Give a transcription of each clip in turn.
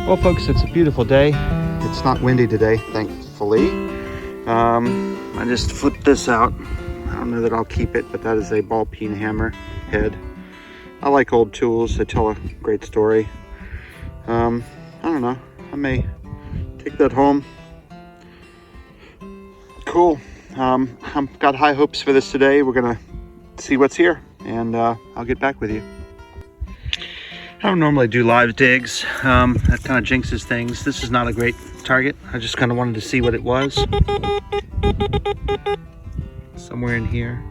Well, folks, it's a beautiful day. It's not windy today, thankfully. I just flipped this out. I don't know that I'll keep it, but that is a ball peen hammer head. I like old tools. They tell a great story. I don't know. I may take that home. Cool. I've got high hopes for this today. We're gonna see what's here, and I'll get back with you. I don't normally do live digs. That kind of jinxes things. This is not a great target. I just kind of wanted to see what it was. Somewhere in here.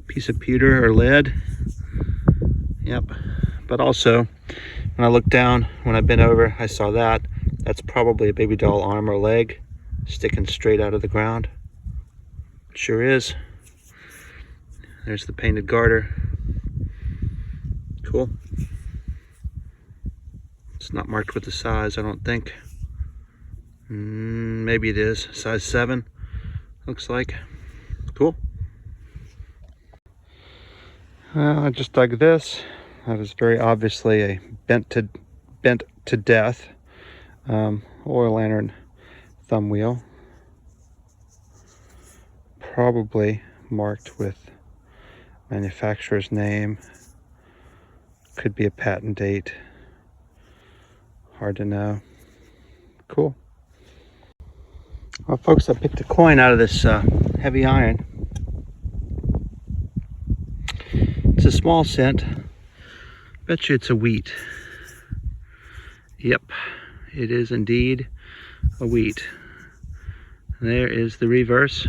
Piece of pewter or lead. Yep. But also, when I looked down, when I bent over, I saw that. That's probably a baby doll arm or leg sticking straight out of the ground. It sure is. There's the painted garter. Cool. It's not marked with the size, I don't think. Maybe it is. Size 7, looks like. Cool. Well, I just dug this. That is very obviously a bent to death oil lantern thumb wheel. Probably marked with manufacturer's name. Could be a patent date. Hard to know. Cool. Well, folks, I picked a coin out of this heavy iron. It's a small cent. Bet you it's a wheat. Yep, it is indeed a wheat. There is the reverse.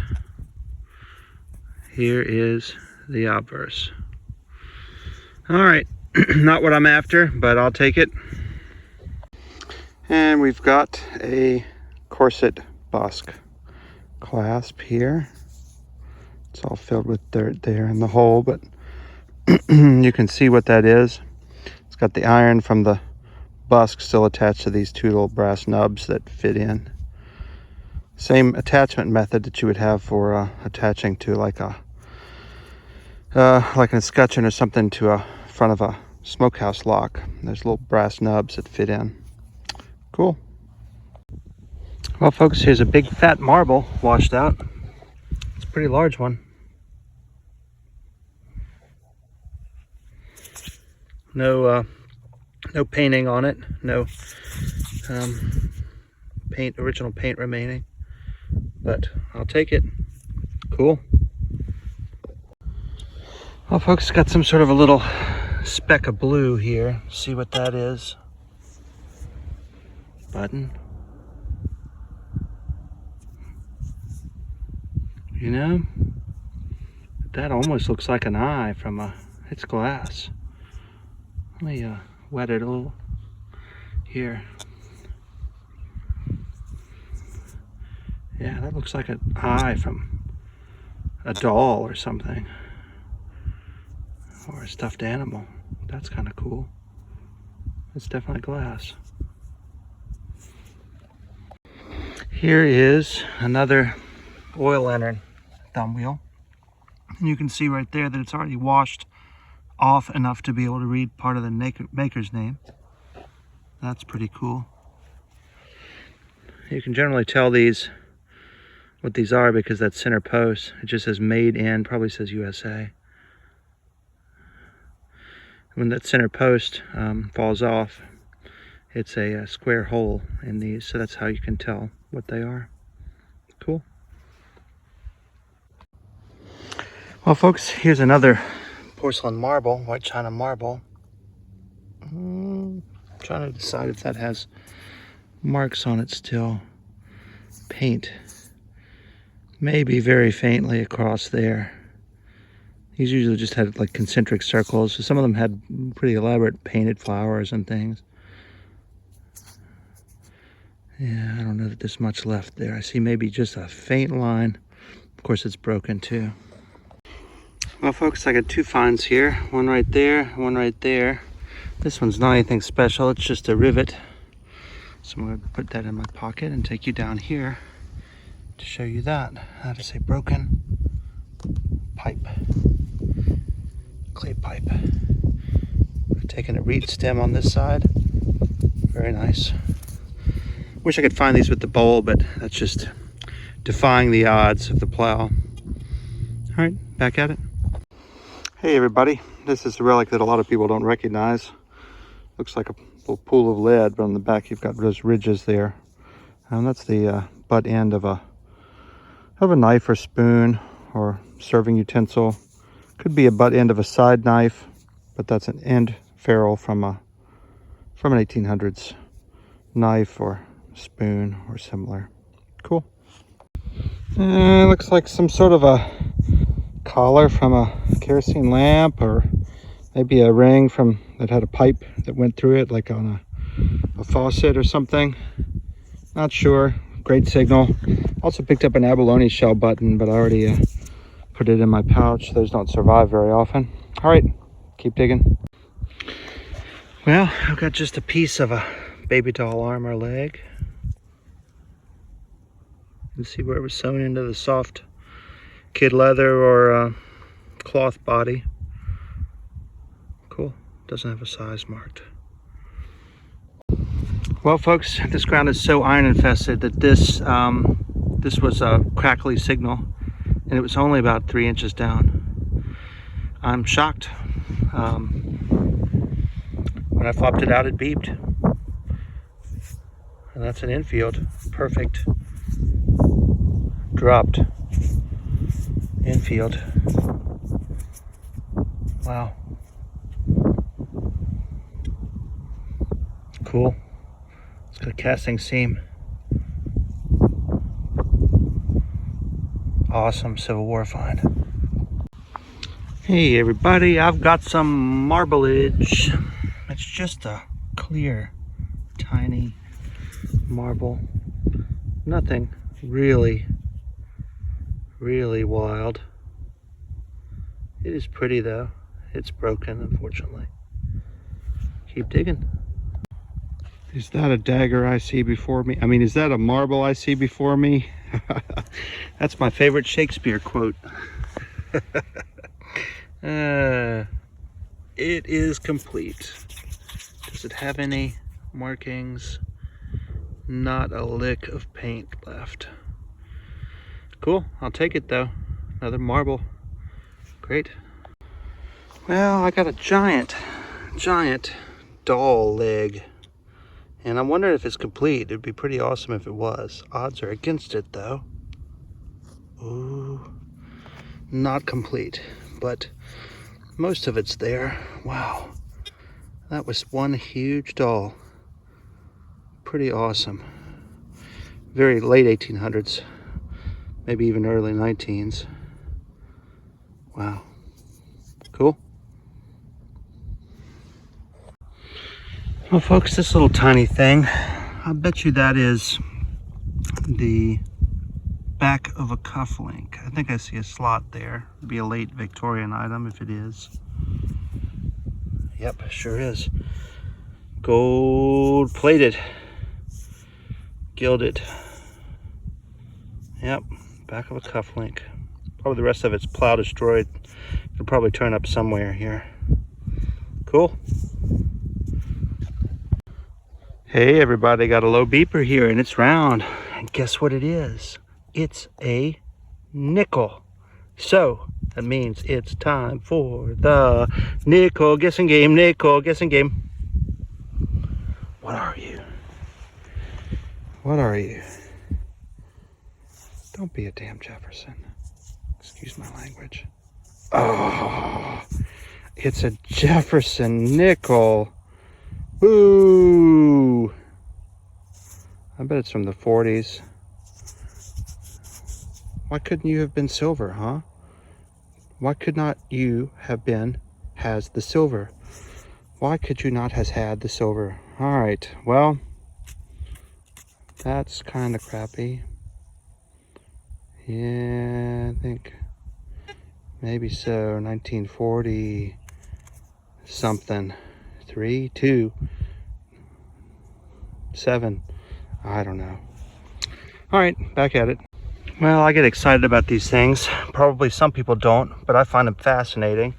Here is the obverse. All right, not what I'm after, but I'll take it. And we've got a corset Bossk clasp here. It's all filled with dirt there in the hole, but you can see what that is. It's got the iron from the Bossk still attached to these two little brass nubs that fit in. Same attachment method that you would have for attaching to like an escutcheon or something to a front of a smokehouse lock. There's little brass nubs that fit in. Cool. Well, folks, here's a big fat marble washed out. It's a pretty large one. No painting on it. No original paint remaining. But I'll take it. Cool. Well, folks, got some sort of a little speck of blue here. See what that is? Button. You know, that almost looks like an eye from it's glass. Let me wet it a little here. Yeah, that looks like an eye from a doll or something. Or a stuffed animal. That's kind of cool. It's definitely glass. Here is another oil lantern thumb wheel. And you can see right there that it's already washed off enough to be able to read part of the maker's name. That's pretty cool. You can generally tell what these are because that center post, it just says made in, probably says USA. When that center post falls off, it's a square hole in these, so that's how you can tell what they are. Cool. Well, folks, here's another porcelain marble, white china marble. I'm trying to decide if that has marks on it still. Paint. Maybe very faintly across there. These usually just had like concentric circles. So some of them had pretty elaborate painted flowers and things. Yeah, I don't know that there's much left there. I see maybe just a faint line. Of course, it's broken too. Well, folks, I got two finds here. One right there, one right there. This one's not anything special. It's just a rivet. So I'm going to put that in my pocket and take you down here to show you that. That is a broken pipe. Clay pipe. taking a reed stem on this side. Very nice. Wish I could find these with the bowl, but that's just defying the odds of the plow. All right, back at it. Hey everybody, this is a relic that a lot of people don't recognize. Looks like a little pool of lead, but on the back you've got those ridges there. And that's the butt end of a knife or spoon or serving utensil. Could be a butt end of a side knife, but that's an end ferrule from an 1800s knife or spoon or similar. Cool. Looks like some sort of a collar from a kerosene lamp, or maybe a ring that had a pipe that went through it, like on a faucet or something. Not sure. Great signal. Also picked up an abalone shell button, but I already put it in my pouch. Those don't survive very often. All right, keep digging. Well, I've got just a piece of a baby doll arm or leg. You can see where it was sewn into the soft kid leather or cloth body. Cool. Doesn't have a size marked. Well, folks, this ground is so iron infested that this was a crackly signal, and it was only about 3 inches down. I'm shocked. When I flopped it out, it beeped. And that's an infield. Perfect. Dropped. Infield. Wow. Cool. It's got a casting seam. Awesome Civil War find. Hey everybody, I've got some marblage. It's just a clear, tiny marble. Nothing really wild. It is pretty though. It's broken, unfortunately. Keep digging. Is that a dagger I see before me? I mean, is that a marble I see before me? That's my favorite Shakespeare quote. It is complete. Does it have any markings? Not a lick of paint left. Cool, I'll take it though. Another marble. Great. Well, I got a giant doll leg. And I'm wondering if it's complete. It'd be pretty awesome if it was. Odds are against it though. Ooh, not complete, but most of it's there. Wow, that was one huge doll. Pretty awesome. Very late 1800s, maybe even early 19s. Wow, cool. Well, folks, this little tiny thing, I bet you that is the back of a cufflink. I think I see a slot there. It'd be a late Victorian item if it is. Yep, sure is. Gold plated. Gilded. Yep, back of a cufflink. Probably the rest of it's plow destroyed. It'll probably turn up somewhere here. Cool. Hey everybody, got a low beeper here and it's round. And guess what it is? It's a nickel. So that means it's time for the nickel guessing game. Nickel guessing game. What are you? What are you? Don't be a damn Jefferson. Excuse my language. Oh, it's a Jefferson nickel. Boo! I bet it's from the 40s. Why couldn't you have been silver, huh? Why could not you have been has the silver? Why could you not have had the silver? All right, well, that's kind of crappy. Yeah, I think maybe so. 1940 something. 3, 2, 7. I don't know. All right, back at it. Well, I get excited about these things. Probably some people don't, but I find them fascinating.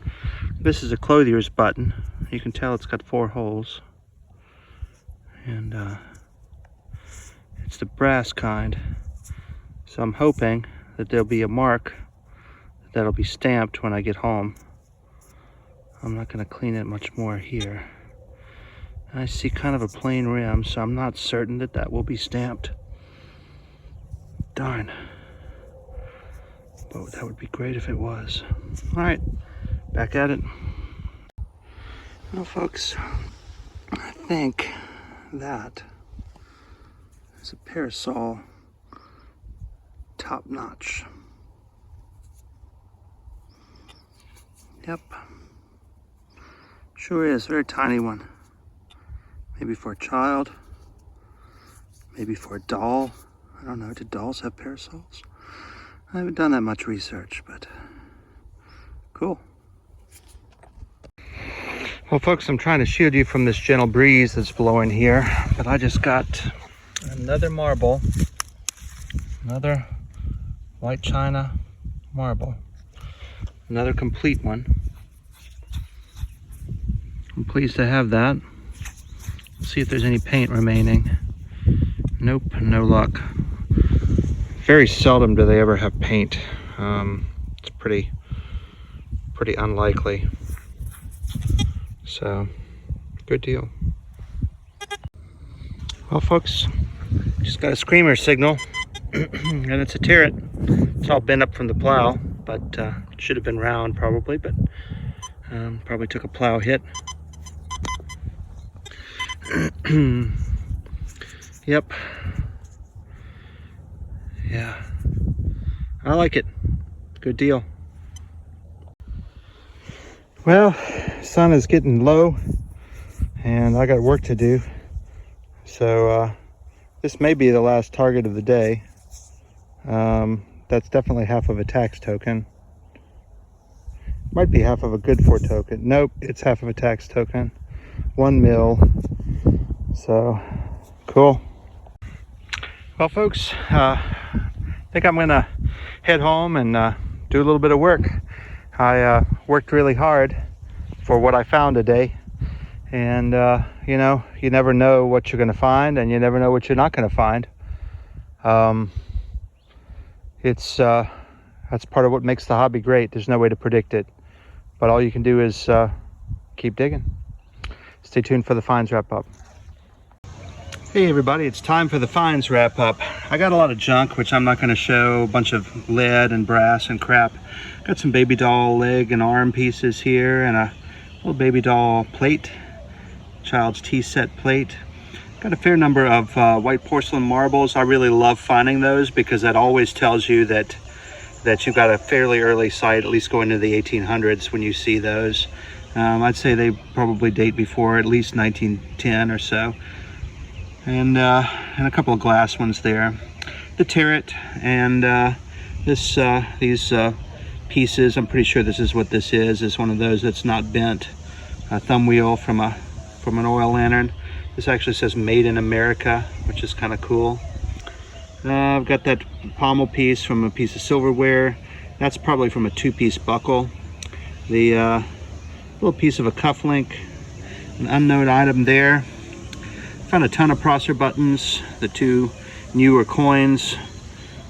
This is a clothier's button. You can tell it's got 4 holes. And it's the brass kind. So I'm hoping that there'll be a mark that'll be stamped when I get home. I'm not going to clean it much more here. I see kind of a plain rim, so I'm not certain that that will be stamped. Darn. But that would be great if it was. All right, back at it. Well, folks, I think that is a parasol top notch. Yep. Sure is, very tiny one. Maybe for a child, maybe for a doll. I don't know, do dolls have parasols? I haven't done that much research, but cool. Well, folks, I'm trying to shield you from this gentle breeze that's blowing here, but I just got another marble, another white china marble, another complete one. I'm pleased to have that. See if there's any paint remaining. Nope, no luck. Very seldom do they ever have paint. It's pretty unlikely. So, good deal. Well, folks, just got a screamer signal, and it's a Terret. It's all bent up from the plow, but it should have been round probably, but probably took a plow hit. Yep. Yeah. I like it. Good deal. Well, sun is getting low and I got work to do. So this may be the last target of the day. That's definitely half of a tax token. Might be half of a good for token. Nope, it's half of a tax token. 1 mil. So cool. Well, folks, I think I'm gonna head home and do a little bit of work. I worked really hard for what I found today, and you know, you never know what you're gonna find, and you never know what you're not gonna find. That's part of what makes the hobby great. There's no way to predict it, but all you can do is keep digging. Stay tuned for the finds wrap up. Hey everybody, it's time for the finds wrap up. I got a lot of junk which I'm not going to show, a bunch of lead and brass and crap. Got some baby doll leg and arm pieces here, and a little baby doll plate, child's tea set plate. Got a fair number of white porcelain marbles. I really love finding those because that always tells you that you've got a fairly early site, at least going into the 1800s when you see those. I'd say they probably date before at least 1910 or so. And a couple of glass ones there. The Terret and these pieces, I'm pretty sure this is what this is one of those that's not bent. A thumb wheel from an oil lantern. This actually says Made in America, which is kind of cool. I've got that pommel piece from a piece of silverware. That's probably from a 2-piece buckle. The little piece of a cufflink, an unknown item there. Found a ton of Prosser buttons, the 2 newer coins,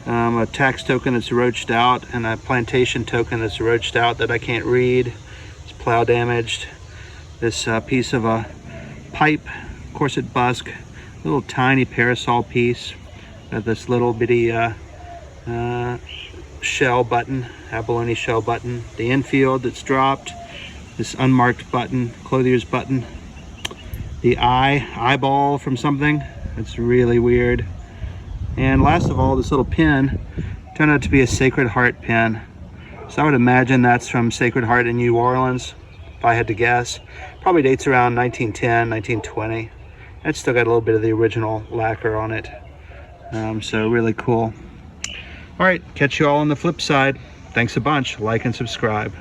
a tax token that's roached out, and a plantation token that's roached out that I can't read. It's plow damaged. This piece of a pipe, corset busk, little tiny parasol piece. Got this little bitty shell button, abalone shell button. The infield that's dropped. This unmarked button, clothier's button. The eyeball from something. That's really weird. And last of all, this little pin turned out to be a Sacred Heart pin. So I would imagine that's from Sacred Heart in New Orleans, if I had to guess. Probably dates around 1910, 1920. It's still got a little bit of the original lacquer on it. So really cool. All right, catch you all on the flip side. Thanks a bunch. Like and subscribe.